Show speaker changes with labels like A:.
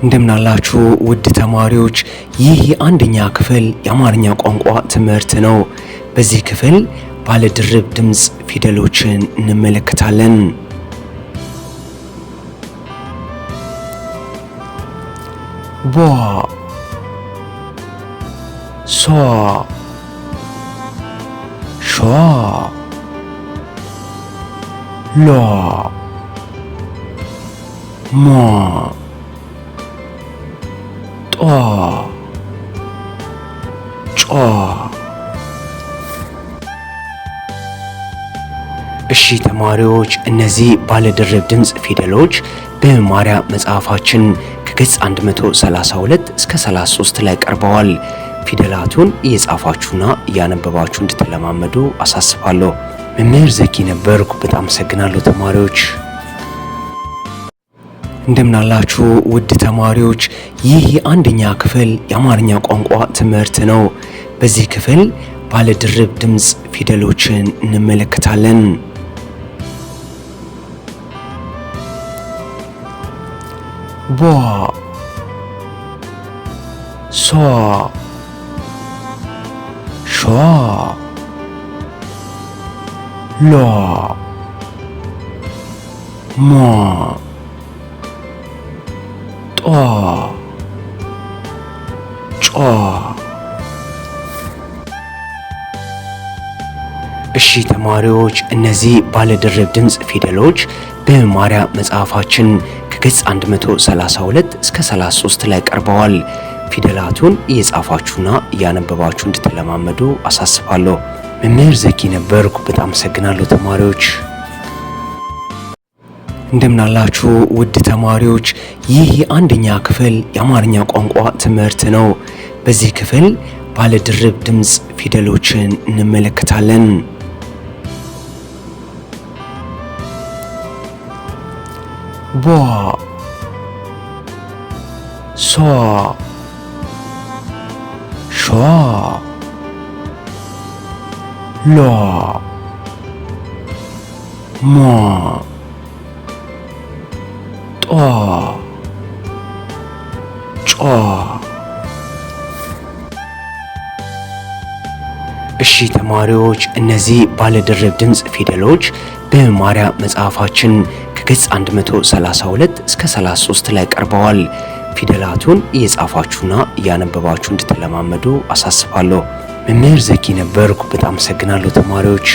A: እንደምናላችሁ ውድ ተማሪዎች ይህ የአንደኛ ክፍል የአማርኛ ቋንቋ ትምህርት ነው። በዚህ ክፍል ባለ ድርብ ድምጽ ፊደሎችን እንመለከታለን። ቦ ሶ ሾ ሎ ሞ ጦ ጮ። እሺ ተማሪዎች እነዚህ ባለድርብ ድምጽ ፊደሎች በመማሪያ መጽሐፋችን ከገጽ 132 እስከ 33 ላይ ቀርበዋል። ፊደላቱን እየጻፋችሁና እያነበባችሁ እንድትለማመዱ አሳስባለሁ። መምህር ዘኪ ነበርኩ። በጣም አመሰግናለሁ ተማሪዎች። እንደምናላችሁ ውድ ተማሪዎች ይህ የአንደኛ ክፍል የአማርኛ ቋንቋ ትምህርት ነው። በዚህ ክፍል ባለድርብ ድምጽ ፊደሎችን እንመለከታለን። ቦ ሶ ሾ ሎ ሞ ጦ ጮ። እሺ ተማሪዎች እነዚህ ባለድርብ ድምጽ ፊደሎች በመማሪያ መጽሐፋችን ከገጽ 132 እስከ 33 ላይ ቀርበዋል። ፊደላቱን እየጻፋችሁና እያነበባችሁ እንድትለማመዱ አሳስባለሁ። መምህር ዘኪ ነበርኩ። በጣም አመሰግናለሁ ተማሪዎች። እንደምናላችሁ ውድ ተማሪዎች ይህ የአንደኛ ክፍል የአማርኛ ቋንቋ ትምህርት ነው። በዚህ ክፍል ባለድርብ ድምጽ ፊደሎችን እንመለከታለን። ቦ ሶ ሾ ሎ ሞ ጦ ጮ። እሺ ተማሪዎች እነዚህ ባለድርብ ድምጽ ፊደሎች በመማሪያ መጽሐፋችን ከገጽ 132 እስከ 33 ላይ ቀርበዋል። ፊደላቱን እየጻፋችሁና እያነበባችሁ እንድትለማመዱ አሳስባለሁ። መምህር ዘኪ ነበርኩ። በጣም አመሰግናለሁ ተማሪዎች።